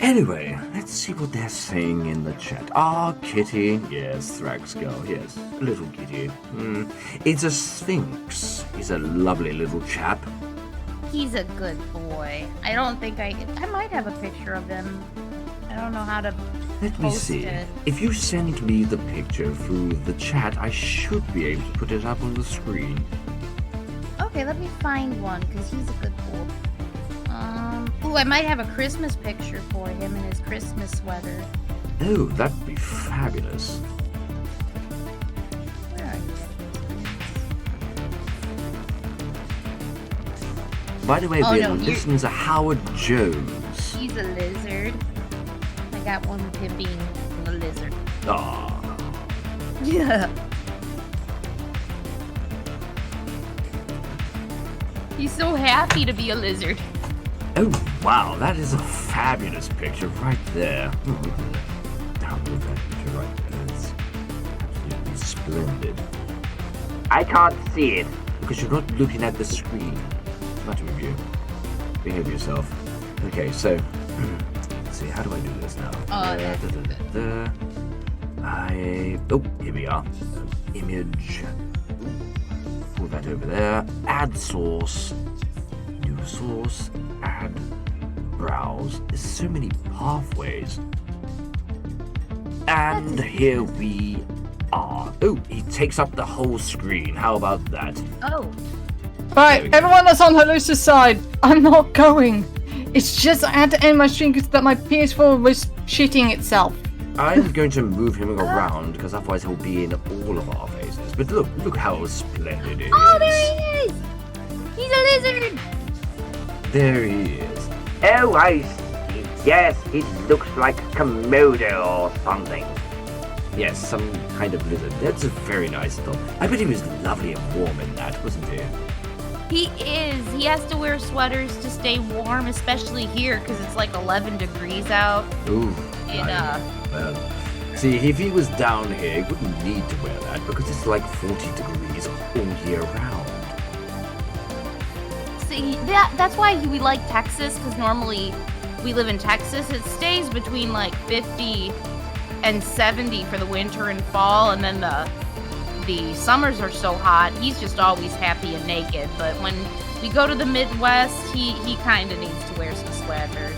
Anyway, let's see what they're saying in the chat. Ah, kitty. Yes, Thrax girl. Yes, little kitty. It's a sphinx. He's a lovely little chap. He's a good boy. I don't think I might have a picture of him. I don't know how to Let me see. it. If you send me the picture through the chat, I should be able to put it up on the screen. Okay, let me find one, because he's a good boy. Ooh, I might have a Christmas picture for him in his Christmas sweater. Oh, that'd be fabulous. Where are you? By the way, Oh, we're no, listening to Howard Jones. He's a lizard. I got one with him being a lizard. Ah. Yeah. He's so happy to be a lizard. Oh, wow, that is a fabulous picture right there. Download that picture right there. It's absolutely splendid. I can't see it. Because you're not looking at the screen. What's the matter with you? Behave yourself. Okay, so, let's see, how do I do this now? Oh, Oh, here we are. Image. Pull that over there. Add source. New source. Add. Browse. There's so many pathways. And here we are. Oh, he takes up the whole screen. How about that? Oh. Right, everyone that's on Halusa's side, I'm not going. It's just I had to end my stream because that my PS4 was shitting itself. I'm going to move him around because otherwise he'll be in all of our faces. But look how splendid it is. Oh, there he is! He's a lizard! There he is. Oh, I see. Yes, it looks like Komodo or something. Yes, some kind of lizard. That's a very nice dog. I bet he was lovely and warm in that, wasn't he? He is. He has to wear sweaters to stay warm, especially here because it's like 11 degrees out. Ooh. And, well, see, if he was down here, he wouldn't need to wear that because it's like 40 degrees all year round. See, that's why we like Texas, because normally we live in Texas. It stays between like 50 and 70 for the winter and fall, and then the summers are so hot, he's just always happy and naked. But when we go to the Midwest, he kind of needs to wear some sweaters.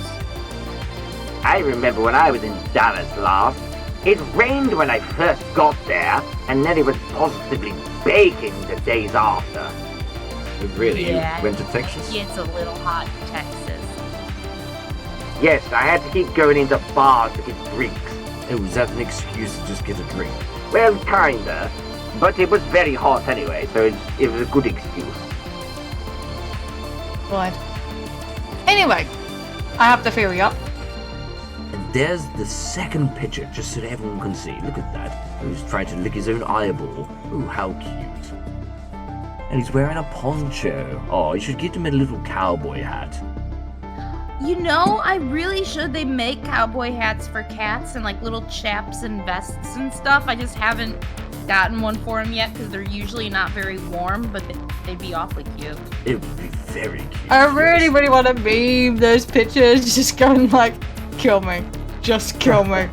I remember when I was in Dallas last, it rained when I first got there, and then it was positively baking the days after. Really? Yeah, You went to Texas? It's a little hot in Texas. Yes, I had to keep going into bars to get drinks. Oh, was that an excuse to just get a drink? Well, kinda. But it was very hot anyway, so it was a good excuse. Right. Anyway, I have the theory up. And there's the second picture, just so that everyone can see. Look at that. He's trying to lick his own eyeball. Ooh, how cute. And he's wearing a poncho. Oh, you should get him a little cowboy hat. You know, I really should. They make cowboy hats for cats and like little chaps and vests and stuff. I just haven't gotten one for him yet because they're usually not very warm, but they'd be awfully cute. It would be very cute. I really, really want to meme those pictures, just going like, kill me. Just kill me.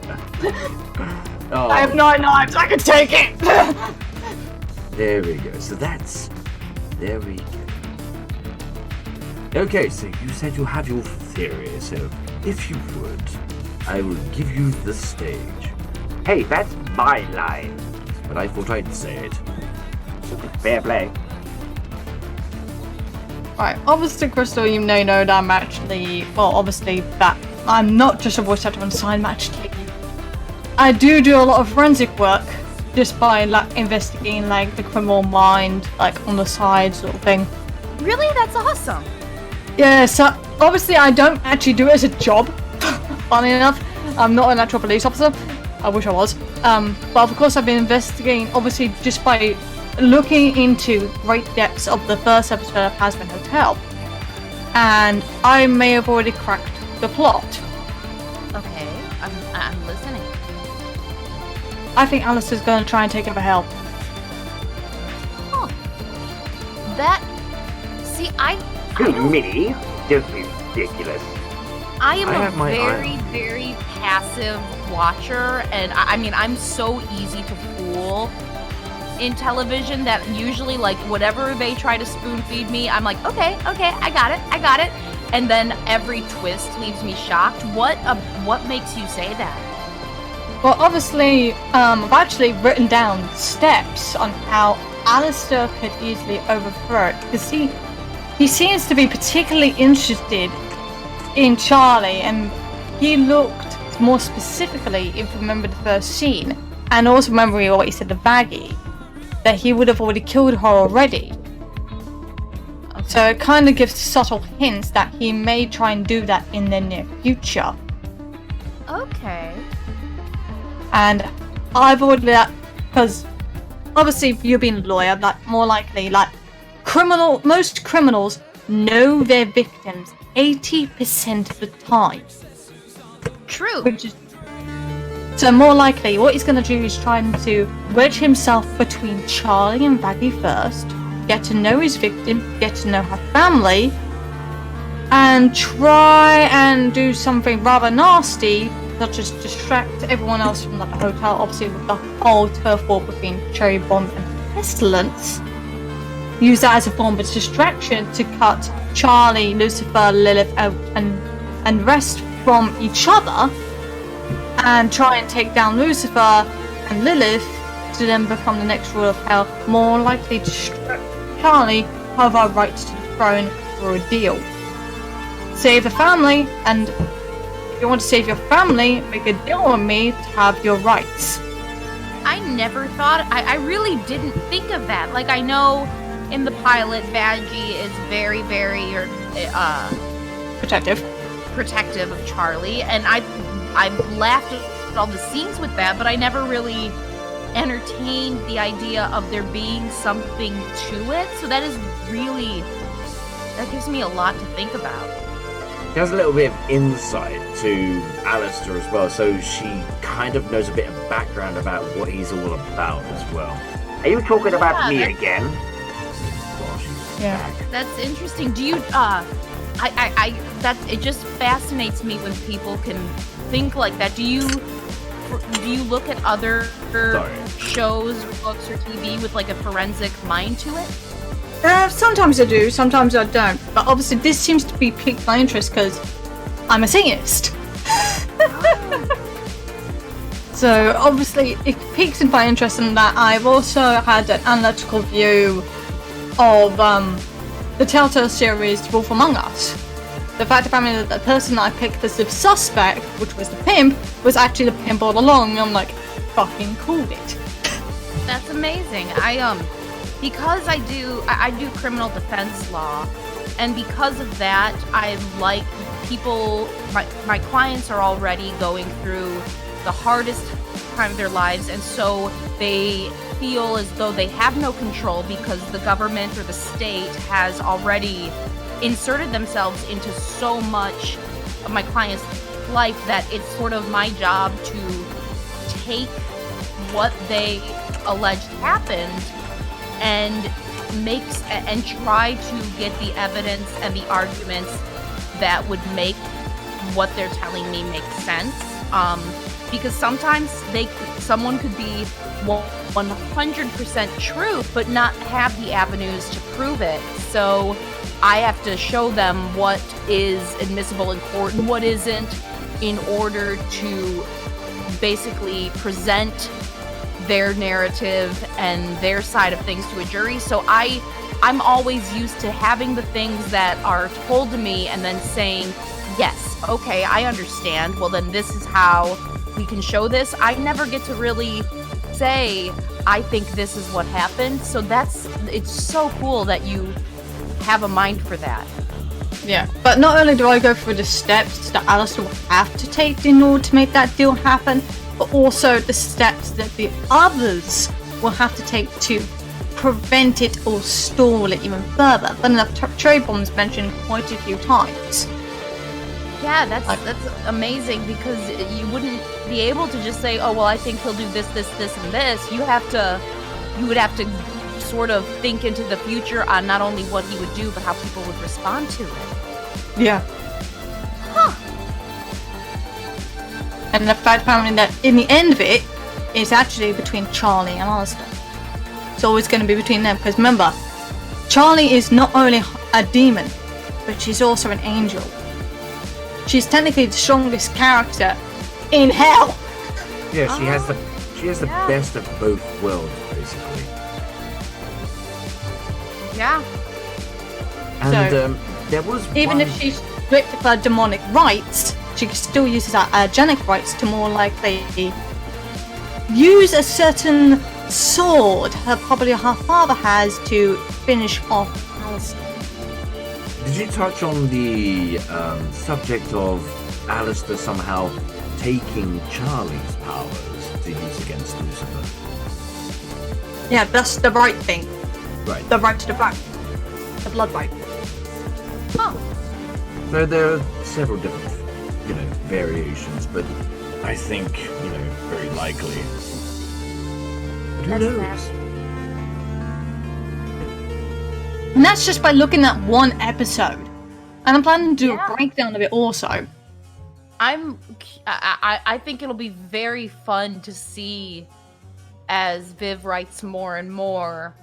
Oh, I have 9 knives, I can take it! there we go. So that's... There we go. Okay, so you said you have your theory, so if you would, I will give you the stage. Hey, that's my line. But I thought I'd say it. Fair play. Right, obviously, Krystal, you know that I'm actually, well, obviously, that I'm not just a voice actor on sign matchmaking. I do a lot of forensic work, just by, like, investigating, like, the criminal mind, like, on the side sort of thing. Really? That's awesome. Yeah, so, obviously, I don't actually do it as a job, funny enough. I'm not an actual police officer. I wish I was. But of course I've been investigating, obviously, just by looking into great depths of the first episode of Hazbin Hotel. And I may have already cracked the plot. Okay, I'm listening. I think Alastor's going to try and take over Hell. Huh. That... See, I Too don't... many? Don't be ridiculous. I am have a my eye very, on very passive watcher, and I mean, I'm so easy to fool in television that usually, like, whatever they try to spoon feed me, I'm like, okay, I got it. And then every twist leaves me shocked. What makes you say that? Well, obviously, I've actually written down steps on how Alastor could easily overthrow it, because he seems to be particularly interested in Charlie, and he looked more specifically, if you remember the first scene, and also remember what he said to Baggy, that he would have already killed her already. So it kind of gives subtle hints that he may try and do that in the near future. Okay. And I've already that because obviously if you being a lawyer, like more likely, like most criminals know their victims 80% of the time. True. Which is so more likely what he's gonna do is trying to wedge himself between Charlie and Baggy first, get to know his victim, get to know her family, and try and do something rather nasty, such as distract everyone else from the hotel, obviously with the whole turf war between Cherry Bomb and Pestilence. Use that as a form of distraction to cut Charlie, Lucifer, Lilith out and rest from each other, and try and take down Lucifer and Lilith to then become the next ruler of hell, more likely to strip Charlie of our rights to the throne through a deal. Save the family, and if you want to save your family, make a deal with me to have your rights. I never thought, I really didn't think of that. Like, I know in the pilot, Baggy is very, very, protective of Charlie, and I've laughed at all the scenes with that, but I never really entertained the idea of there being something to it. So that gives me a lot to think about. She has a little bit of insight to Alastor as well, so she kind of knows a bit of background about what he's all about as well. Are you talking about me again? Well, she's Yeah. back. That's interesting. Do you, it just fascinates me when people can think like that. Do you look at other shows, books, or TV with like a forensic mind to it? Sometimes I do, sometimes I don't. But obviously this seems to be piqued my interest because I'm a Satanist. So obviously it piques my interest in that. I've also had an analytical view of the Telltale series The Wolf Among Us. The fact that the person I picked as the suspect, which was the pimp, was actually the pimp all along, and I'm like, fucking called it. That's amazing. Because I do criminal defense law, and because of that, I like people, my clients are already going through the hardest time of their lives, and so they feel as though they have no control because the government or the state has already inserted themselves into so much of my client's life that it's sort of my job to take what they alleged happened and try to get the evidence and the arguments that would make what they're telling me make sense. Because sometimes someone could be 100% true, but not have the avenues to prove it. So I have to show them what is admissible in court and what isn't, in order to basically present their narrative and their side of things to a jury. So I'm always used to having the things that are told to me and then saying, yes, okay, I understand. Well, then this is how we can show this. I never get to really say, I think this is what happened. So it's so cool that you have a mind for that. Yeah, but not only do I go through the steps that Alastor will have to take in order to make that deal happen, but also the steps that the others will have to take to prevent it or stall it even further. But enough, Cherry Bomb's mentioned quite a few times. Yeah, that's amazing, because you wouldn't be able to just say, oh, well, I think he'll do this, this, this, and this. You would have to sort of think into the future on not only what he would do, but how people would respond to it. Yeah. Huh. And the fact apparently that in the end of it, it's actually between Charlie and Alastor. It's always going to be between them, because remember, Charlie is not only a demon, but she's also an angel. She's technically the strongest character in hell. Yeah, she has the best of both worlds, basically. Yeah. And So, there was Even one... if she's stripped of her demonic rights, she still uses her angelic rights to more likely use a certain sword probably her father has to finish off Alastor. Did you touch on the subject of Alastor somehow taking Charlie's powers to use against Lucifer? Yeah, that's the right thing. Right. The right to the back. The blood right. Huh. So there are several different, variations, but I think, very likely. But who knows? And that's just by looking at one episode. And I'm planning to do a breakdown of it also. I think it'll be very fun to see as Viv writes more and more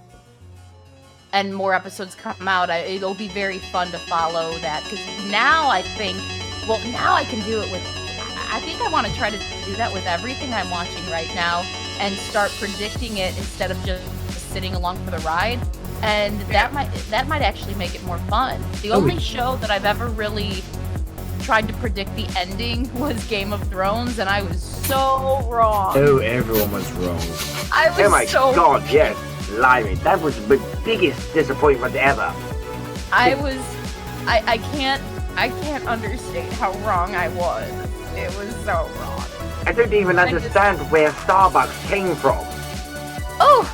episodes come out. It'll be very fun to follow that, because now I think, now I can do it with, I think I want to try to do that with everything I'm watching right now and start predicting it instead of just sitting along for the ride. And that might actually make it more fun. The only show that I've ever really tried to predict the ending was Game of Thrones, and I was so wrong. Oh, everyone was wrong. I was Oh my so god, yes. Blimey, that was the biggest disappointment ever. I can't understate how wrong I was. It was so wrong. I don't even understand where Starbucks came from. Oh,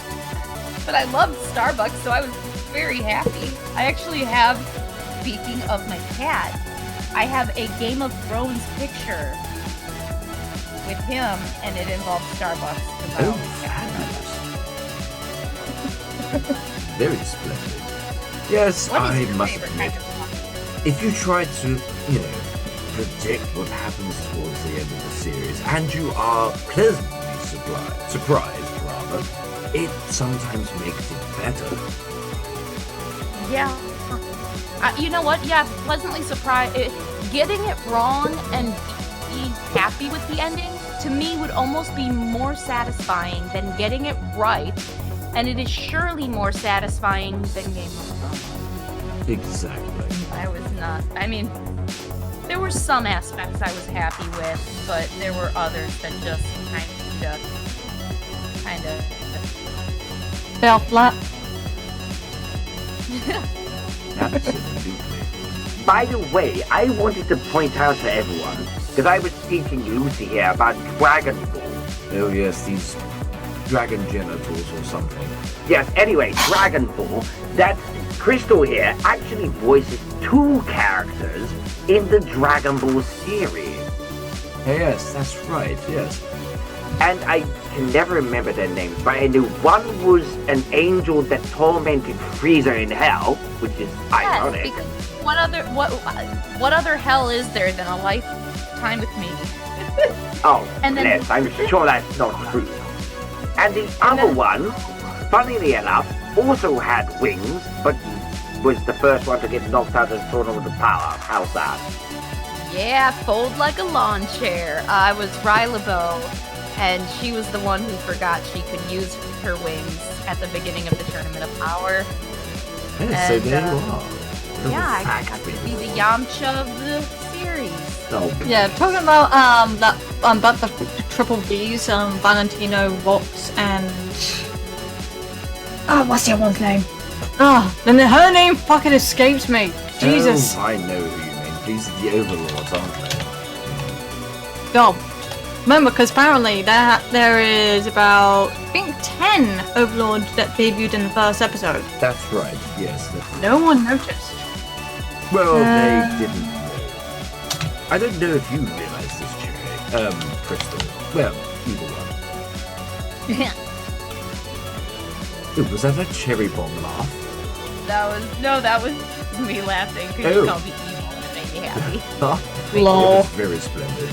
but I loved Starbucks, so I was very happy. I actually have, speaking of my cat, I have a Game of Thrones picture with him, and it involves Starbucks. Oh, fabulous. Very splendid. Yes, I must admit, if you try to, predict what happens towards the end of the series, and you are pleasantly surprised, it sometimes makes it better. Yeah. You know what? Yeah, pleasantly surprised. Getting it wrong and being happy with the ending, to me, would almost be more satisfying than getting it right. And it is surely more satisfying than Game of Thrones. Exactly. There were some aspects I was happy with, but there were others that just kind of Fell flat. Absolutely. By the way, I wanted to point out to everyone, because I was teaching Lucy here about Dragon Ball. Oh yes, these dragon genitals or something. Yes, anyway, Dragon Ball, that Krystal here actually voices 2 characters in the Dragon Ball series. Yes, that's right, yes. And I can never remember their names, but I knew one was an angel that tormented Frieza in hell, which is ironic. Yes, because what other hell is there than a lifetime with me? Oh, And then- yes, I'm sure that's not true. And the other one, funnily enough, also had wings, but was the first one to get knocked out and thrown over the power. How's that? Yeah, fold like a lawn chair. I was Rylabo, and she was the one who forgot she could use her wings at the beginning of the Tournament of Power. Yes, so And, there you are. Yeah, I got to be the Yamcha of the series. Oh, Yeah, talking about about the triple V's, Valentino, Vox, and what's the other one's name? Then her name fucking escapes me. Jesus. Oh, I know who you mean. These are the overlords, aren't they? God. Remember, because apparently there is about, I think, 10 overlords that debuted in the first episode. That's right, yes. No one noticed. Well, they didn't know. I don't know if you realise this, Cherry. Krystal. Well, either one. Ooh, was that a cherry bomb laugh? That was me laughing because you called me evil and it made me happy. It Lol. was very splendid.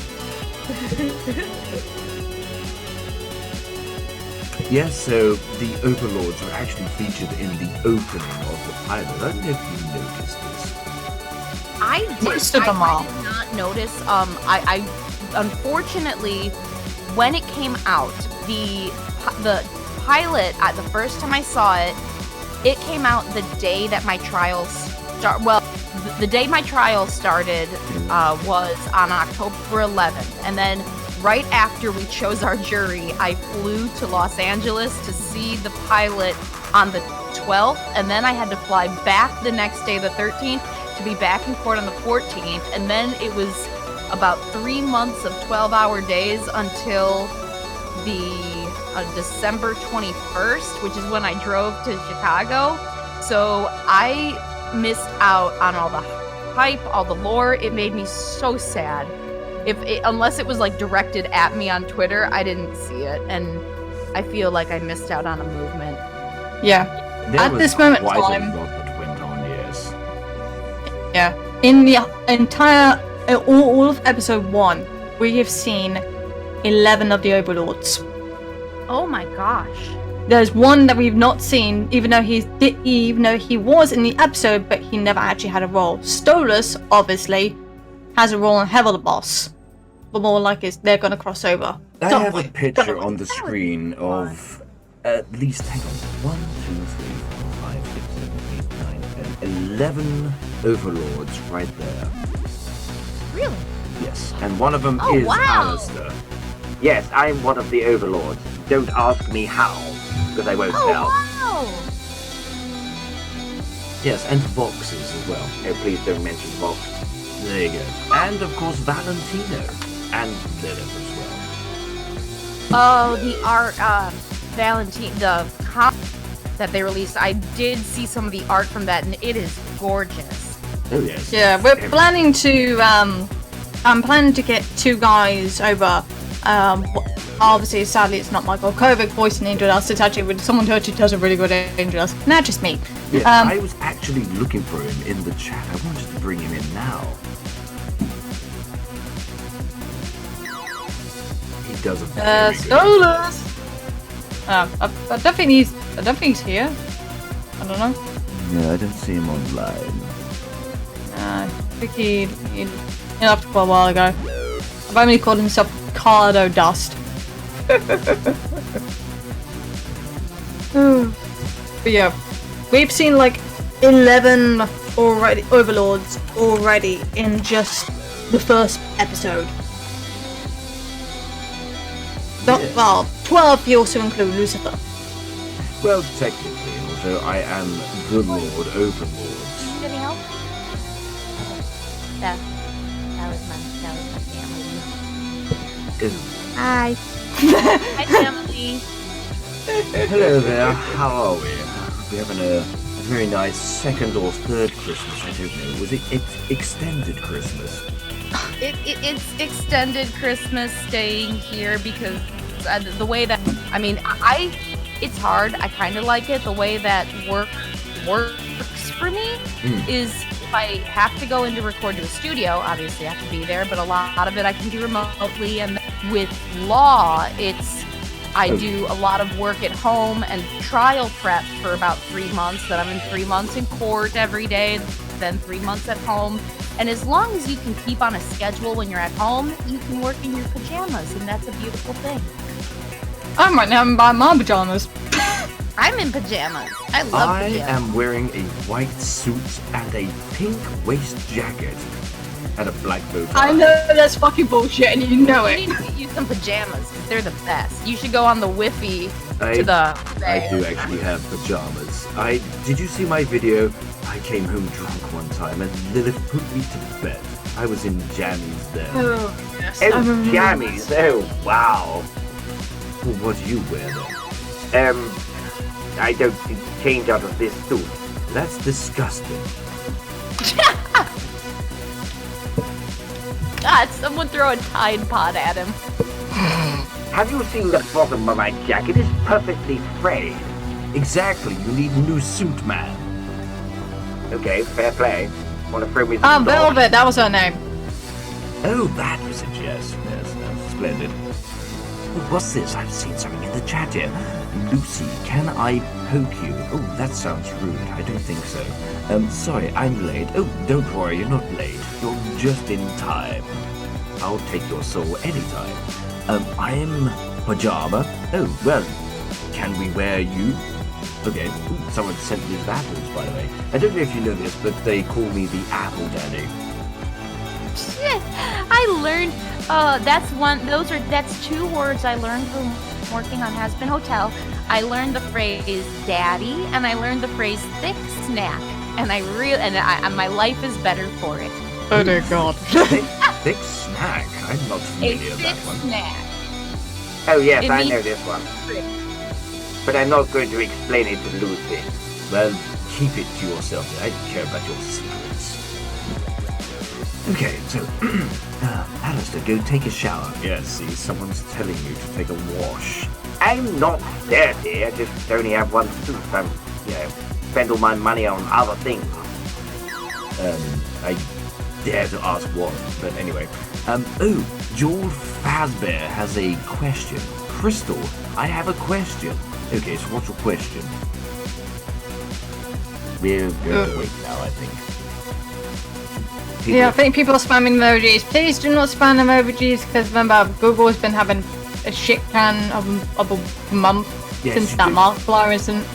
Yes, so the overlords were actually featured in the opening of the pilot. I don't know if you noticed this. I Most of them are. did not notice. I unfortunately, when it came out, the pilot, the first time I saw it, it came out the day that my trials start. Well, the day my trial started was on October 11th, and then right after we chose our jury, I flew to Los Angeles to see the pilot on the 12th, and then I had to fly back the next day, the 13th, to be back in court on the 14th, and then it was about 3 months of 12-hour days until the December 21st, which is when I drove to Chicago. So I missed out on all the hype, all the lore. It made me so sad. Unless it was like directed at me on Twitter, I didn't see it, and I feel like I missed out on a movement. Yeah. There At was this moment in quite a time, lot that went on, yes. yeah, in the entire all of episode 1, we have seen 11 of the overlords. Oh my gosh. There's one that we've not seen, even though he was in the episode, but he never actually had a role. Stolas, obviously, has a role in Hevel the Boss, but more like they're going to cross over. I have a picture on the screen of at least, hang on, 1, 2, 3, 4, 5, 6, 7, 8, 9, 10, 11 overlords right there. Really? Yes, and one of them Oh, is wow. Alastor. Yes, I'm one of the overlords. Don't ask me how, because I won't Oh, tell. wow. Yes, and Voxes as well. Oh, please don't mention Vox. There you go. And of course Valentino. And Lilith as well. Oh, the art, the comic that they released. I did see some of the art from that, and it is gorgeous. Oh yes. Yeah, we're planning to, I'm planning to get 2 guys over. Obviously, sadly, it's not Michael Kovac voicing Angel Dust. It's actually with someone who actually does a really good Angel Dust. Not just me. Yeah, I was actually looking for him in the chat. I wanted to bring him in now. He does a very good Stolas! I don't think he's here. I don't know. Yeah, I don't see him online. I think he left quite a while ago. I've only called himself Cardo Dust. But yeah, we've seen like 11 overlords already in just the first episode. Yes. Well, 12 if you also include Lucifer. Well, technically, although I am the Lord Overlord. Anybody else? That was my family. Hi. Hi, family. Hello there, how are we? We're having a very nice second or third Christmas, I don't know. Was it extended Christmas? It's extended Christmas staying here because the way that, it's hard. I kind of like it. The way that works for me is if I have to go in to record to a studio, obviously I have to be there, but a lot of it I can do remotely. And with law, I do a lot of work at home and trial prep for about 3 months. Then I'm in 3 months in court every day, then 3 months at home. And as long as you can keep on a schedule when you're at home, you can work in your pajamas, and that's a beautiful thing. I'm right now in my pajamas. I'm in pajamas. I love I pajamas. am wearing a white suit and a pink waist jacket and a black bow tie. I know that's fucking bullshit and you know You it. need to get you some pajamas, because they're the best. You should go on the Wi-Fi I- to the I do actually have pajamas. Did you see my video? I came home drunk one time and Lilith put me to bed. I was in jammies then. Oh, yes. Oh, jammies. Oh, wow. Well, what do you wear then? I don't change out of this suit. That's disgusting. God, someone throw a Tide Pod at him. Have you seen the bottom of my jacket? It's perfectly frayed. Exactly, you need a new suit, man. Okay, fair play. Want to throw me some dogs? Velvet, that was her name. Oh, that was a yes. Yes, yes. splendid. What's this? I've seen something in the chat here. Lucy, can I poke you? Oh, that sounds rude. I don't think so. Sorry, I'm late. Oh, don't worry, you're not late. You're just in time. I'll take your soul anytime. I'm Pajama. Oh, well, can we wear you? Okay, ooh, someone sent me the apples, by the way. I don't know if you know this, but they call me the Apple Daddy. I learned, that's 2 words I learned from working on Hazbin Hotel. I learned the phrase daddy, and I learned the phrase thick snack. And my life is better for it. Oh dear God. Thick snack? I'm not familiar with that one. Snack. Oh yes, It I means- know this one. But I'm not going to explain it to Lucy. Well, keep it to yourself. I don't care about your secrets. Okay, so, Alastor, go take a shower. Yes, see, someone's telling you to take a wash. I'm not dirty, I just only have one suit. I'm, spend all my money on other things. I dare to ask what, but anyway. Joel Fazbear has a question. Krystal, I have a question. Okay, so what's your question? We're going to wait now, I think. Yeah, I think people are spamming emojis. Please do not spam emojis, because remember, Google has been having a shit can of a month since that Markiplier incident.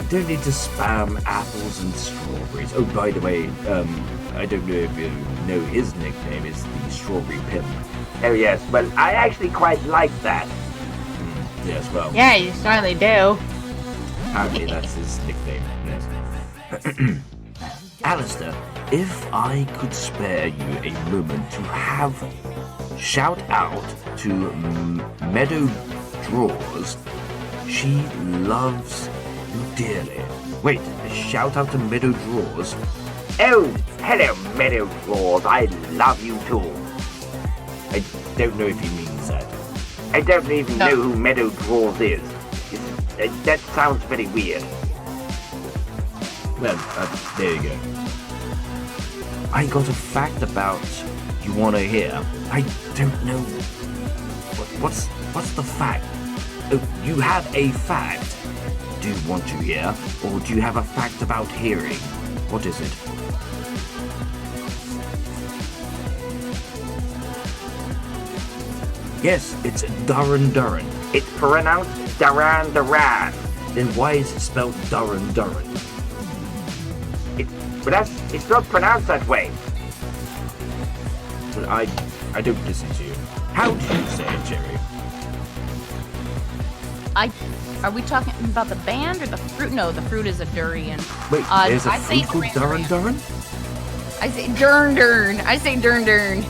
You don't need to spam apples and strawberries. Oh, by the way, I don't know if you know his nickname is the Strawberry Pimp. Oh yes, well, I actually quite like that. Yes, well, Yeah, you certainly do. apparently that's his nickname. Yes. Alastor, if I could spare you a moment to have shout out to Meadow Drawers, she loves you dearly. Wait, a shout out to Meadow Drawers? Oh, hello, Meadow Drawers. I love you too. I don't know if he means that. I don't even know who Meadow Drawers is. That sounds very weird. Well, there you go. I got a fact about you want to hear. I don't know. What's the fact? Oh, you have a fact. Do you want to hear? Or do you have a fact about hearing? What is it? Yes, it's Duran. It's pronounced Duran. Then why is it spelled Duran? It's not pronounced that way. Well, I don't listen to you. How do you say it, Jerry? Are we talking about the band or the fruit? No, the fruit is a durian. Wait, there's a I say fruit called Duran? I say dern. I say dern.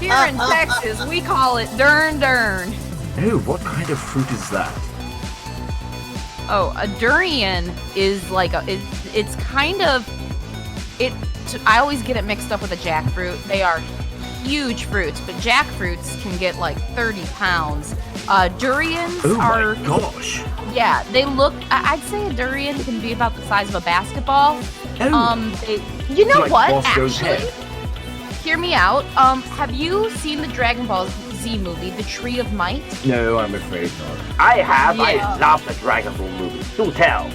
Here in Texas, we call it dern. Oh, what kind of fruit is that? Oh, a durian is like it's kind of it. I always get it mixed up with a jackfruit. They are huge fruits, but jackfruits can get like 30 pounds. Durians are. Oh my gosh! Yeah, they look. I'd say a durian can be about the size of a basketball. Oh. You know Like what? Bosco's Actually, head. hear me out. Have you seen the Dragon Ball Z movie, The Tree of Might? No, I'm afraid not. I have. Yeah. I love the Dragon Ball movie. Do tell.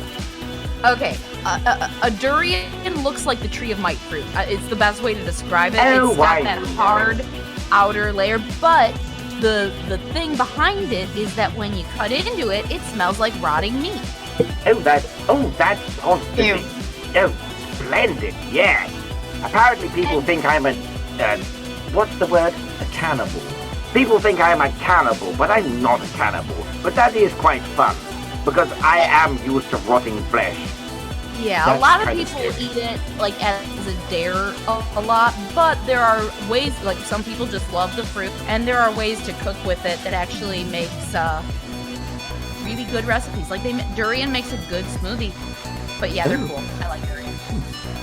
Okay, a durian looks like the Tree of Might fruit. It's the best way to describe it. Oh, It's why? got that hard outer layer, but the thing behind it is that when you cut into it, it smells like rotting meat. That's positive. Oh, splendid. Yes. Apparently, people think I'm a. What's the word? A cannibal. People think I'm a cannibal, but I'm not a cannibal. But that is quite fun, because I am used to rotting flesh. Yeah, That's a lot of kinda people scary. eat it like as a dare a lot, but there are ways, like some people just love the fruit, and there are ways to cook with it that actually makes really good recipes. Like durian makes a good smoothie. But yeah, they're Ooh. cool. I like durian.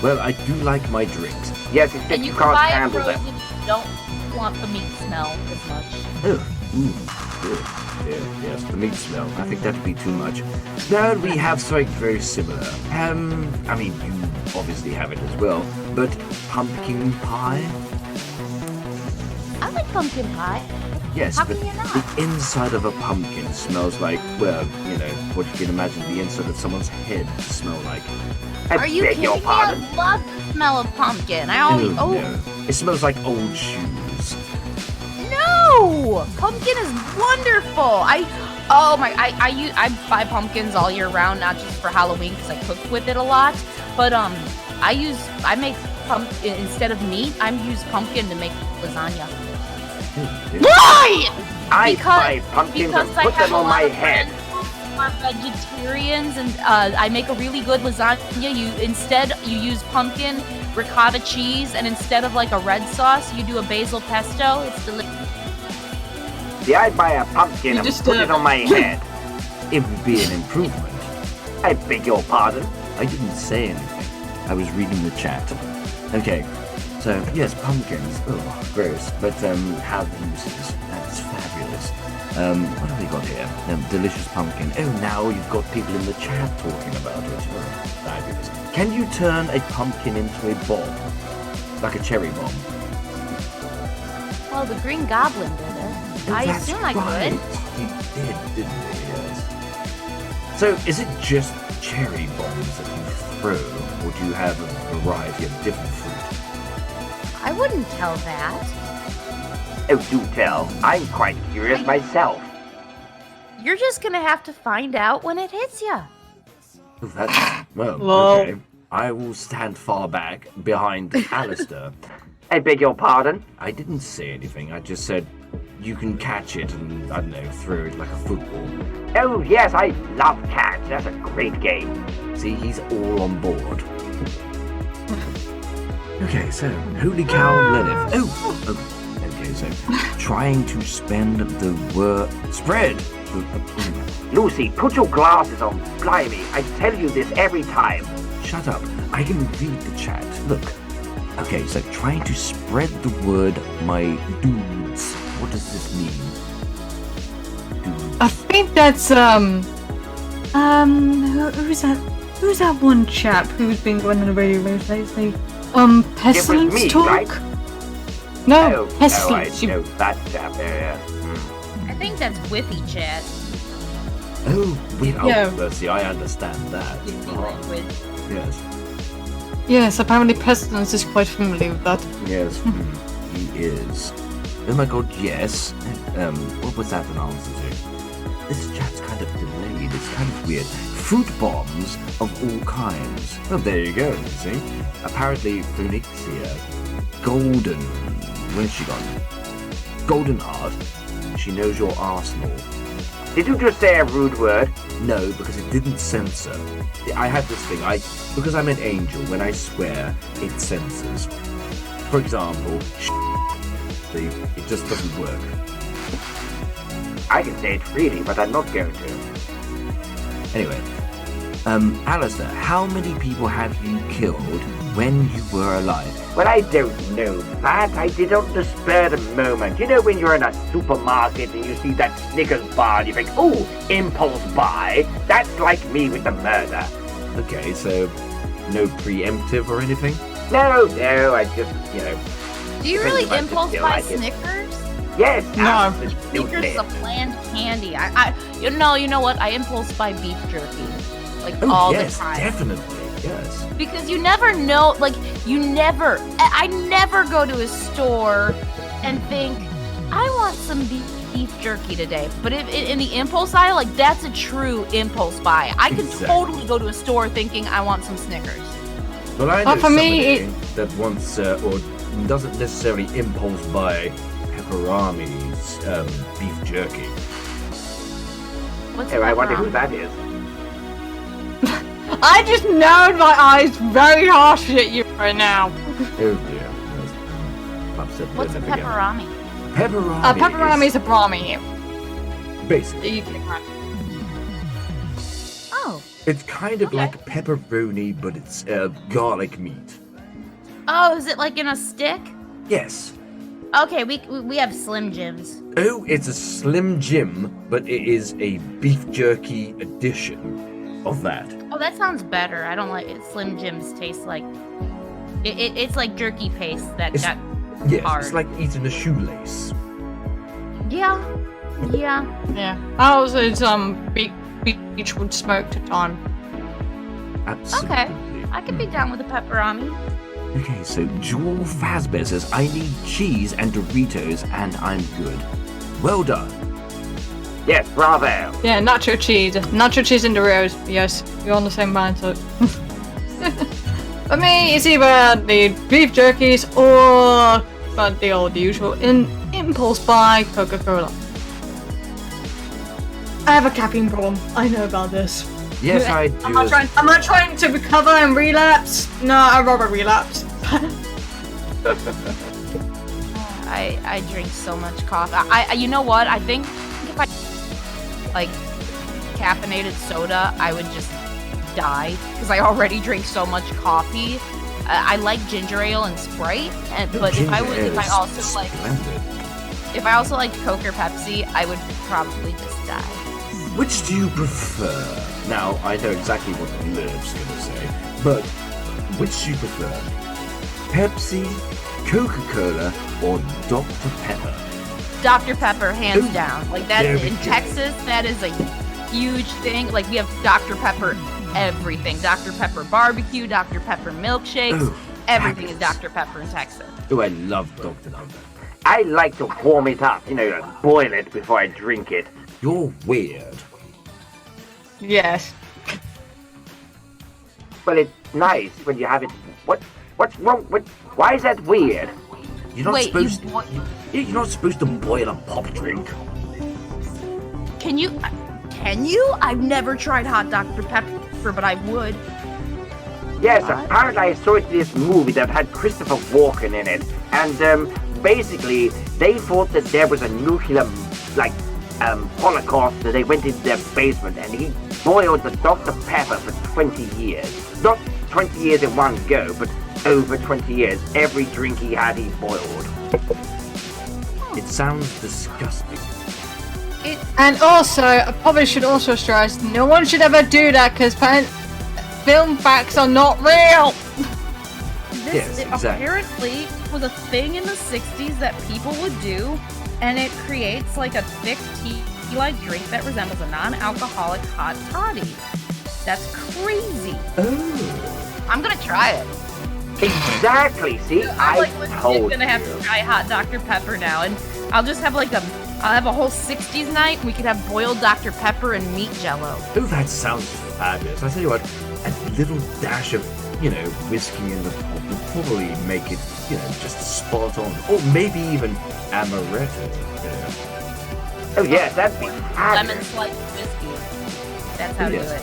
Well, I do like my drinks. Yes, it's just And you you can can't buy it handle them. frozen if you don't want the meat smell as much. Oh, ooh. Yes, the meat smell. I think that'd be too much. Third, we have something very similar. I mean, you obviously have it as well, but pumpkin pie? I like pumpkin pie. Yes, How but can you not? the inside of a pumpkin smells like, well, you know, what you can imagine the inside of someone's head to smell like. Are you beg kidding your me? pardon? I love the smell of pumpkin. I always No. It smells like old shoes. No! Pumpkin is wonderful. I buy pumpkins all year round, not just for Halloween because I cook with it a lot. But I make pumpkin instead of meat. I use pumpkin to make lasagna. Why? I buy pumpkins and Because I put have them a on lot my of head. friends who are vegetarians, and I make a really good lasagna. You use pumpkin, ricotta cheese, and instead of like a red sauce, you do a basil pesto. It's delicious. See, I buy a pumpkin You and just, put it on my head. It would be an improvement. I beg your pardon. I didn't say anything. I was reading the chat. Okay, so yes, pumpkins. Oh, gross. But have uses. That's fabulous. What have we got here? Delicious pumpkin. Oh, now you've got people in the chat talking about it. Oh, fabulous. Can you turn a pumpkin into a bomb? Like a cherry bomb? Well, the Green Goblin did it. Oh, I that's assume I right. could. He did, didn't he? Yes. So, is it just cherry bombs that you throw, or do you have a variety of different fruit? I wouldn't tell that. Oh, do tell. I'm quite curious myself. You're just gonna have to find out when it hits you. Oh, that's, well, Lol. okay. I will stand far back behind Alastor. I beg your pardon. I didn't say anything. I just said you can catch it and, I don't know, throw it like a football. Oh, yes, I love cats. That's a great game. See, he's all on board. Okay, so, holy cow, Lilith. Oh, okay, so, trying to spend the word... Spread! Lucy, put your glasses on. Blimey, I tell you this every time. Shut up. I can read the chat. Look. Okay, so, trying to spread the word, my dudes. What does this mean? Dudes. I think that's who's that one chap who's been going on the radio lately? Pestilence me, talk? right? No, Oh, pestilence. I know that chap there. I think that's Whiffy chat. Oh, wait, Yeah. see, I understand that. Whiffy language. Yes. Yes, apparently pestilence is quite familiar with that. Yes, he is. Oh my god, yes. What was that an answer to? This chat's kind of delayed. It's kind of weird. Fruit bombs of all kinds. Oh, there you go, you see? Apparently, Phoenixia, golden... Where's she gone? Golden Heart. She knows your arsenal. Did you just say a rude word? No, because it didn't censor. I have this thing, because I'm an angel, when I swear, it censors. For example, it just doesn't work. I can say it freely, but I'm not going to. Anyway, Alastor, how many people have you killed when you were alive? Well, I don't know that. I did on the spur of the moment. You know when you're in a supermarket and you see that Snickers bar and you think, oh, impulse buy. That's like me with the murder. Okay, so no preemptive or anything? No, I just, Do you really Depends if I impulse feel buy like it. Snickers? yes. No. absolutely. Snickers is a bland candy. You know what? I impulse buy beef jerky, like Oh, all yes, the time. definitely, yes. Because you never know, I never go to a store and think, I want some beef jerky today. But if in the impulse aisle, like that's a true impulse buy. I could Exactly. totally go to a store thinking I want some Snickers. Well, I know For me, somebody that wants, or doesn't necessarily impulse buy Pepperami's beef jerky. What's Oh, I wonder who pepperoni? that is. I just narrowed my eyes very harshly at you right now. Oh dear. Yes. Upset What's a Lilith again. pepperami? Pepperami. Pepperami is a brahmi. basically. Oh. It's kind of Okay. like pepperoni, but it's garlic meat. Oh, is it like in a stick? Yes. Okay, we have Slim Jims. Oh, it's a Slim Jim, but it is a beef jerky edition of that. Oh, that sounds better. I don't like it. Slim Jims taste like it's like jerky paste that got hard. It's like eating a shoelace. Yeah. Yeah. Ours is beechwood smoked on. Absolutely. Okay, I could be down with a pepperoni. Okay, so Jewel Fazbear says, I need cheese and Doritos, and I'm good. Well done. Yes, bravo. Yeah, nacho cheese and Doritos. Yes, you're on the same mindset. For me, it's either the beef jerkies or the usual impulse buy Coca-Cola. I have a caffeine problem. I know about this. Yes, I do. I'm not trying to recover and relapse. No, I'd rather relapse. I drink so much coffee. I you know what? I think if I like caffeinated soda, I would just die because I already drink so much coffee. I like ginger ale and Sprite, but if I also liked Coke or Pepsi, I would probably just die. Which do you prefer? Now, I know exactly what Lirb's gonna say, but which do you prefer? Pepsi, Coca-Cola, or Dr. Pepper? Dr. Pepper, hands Ooh, down. Like that in Texas, that is a huge thing. Like we have Dr. Pepper everything. Dr. Pepper barbecue, Dr. Pepper milkshakes, everything is Dr. Pepper in Texas. Oh, I love Dr. Pepper. I like to warm it up, boil it before I drink it. You're weird. Yes. Well, it's nice when you have it. What's wrong? Why is that weird? You're not you're not supposed to boil a pop drink. Can you? I've never tried hot Dr. Pepper, but I would. Yes, apparently I saw it in this movie that had Christopher Walken in it, and basically they thought that there was a nuclear holocaust, that they went into their basement and he boiled the Dr. Pepper for 20 years. Not 20 years in one go, but over 20 years. Every drink he had, he boiled. It sounds disgusting. And also, I probably should also stress, no one should ever do that because film facts are not real. Yes, exactly. Apparently was a thing in the 60s that people would do, and it creates like a thick tea-like drink that resembles a non-alcoholic hot toddy. That's crazy. Oh. I'm gonna try it. Exactly. See, I'm like told gonna have to try hot Dr. Pepper now, and I'll just have I'll have a whole 60s night. We could have boiled Dr. Pepper and meat jello. Oh, that sounds fabulous. I tell you what, a little dash of, whiskey in the pot would probably make it, just spot on. Or maybe even amaretto, Oh, yeah, that'd be fabulous. Lemon sliced whiskey. That's how to do it.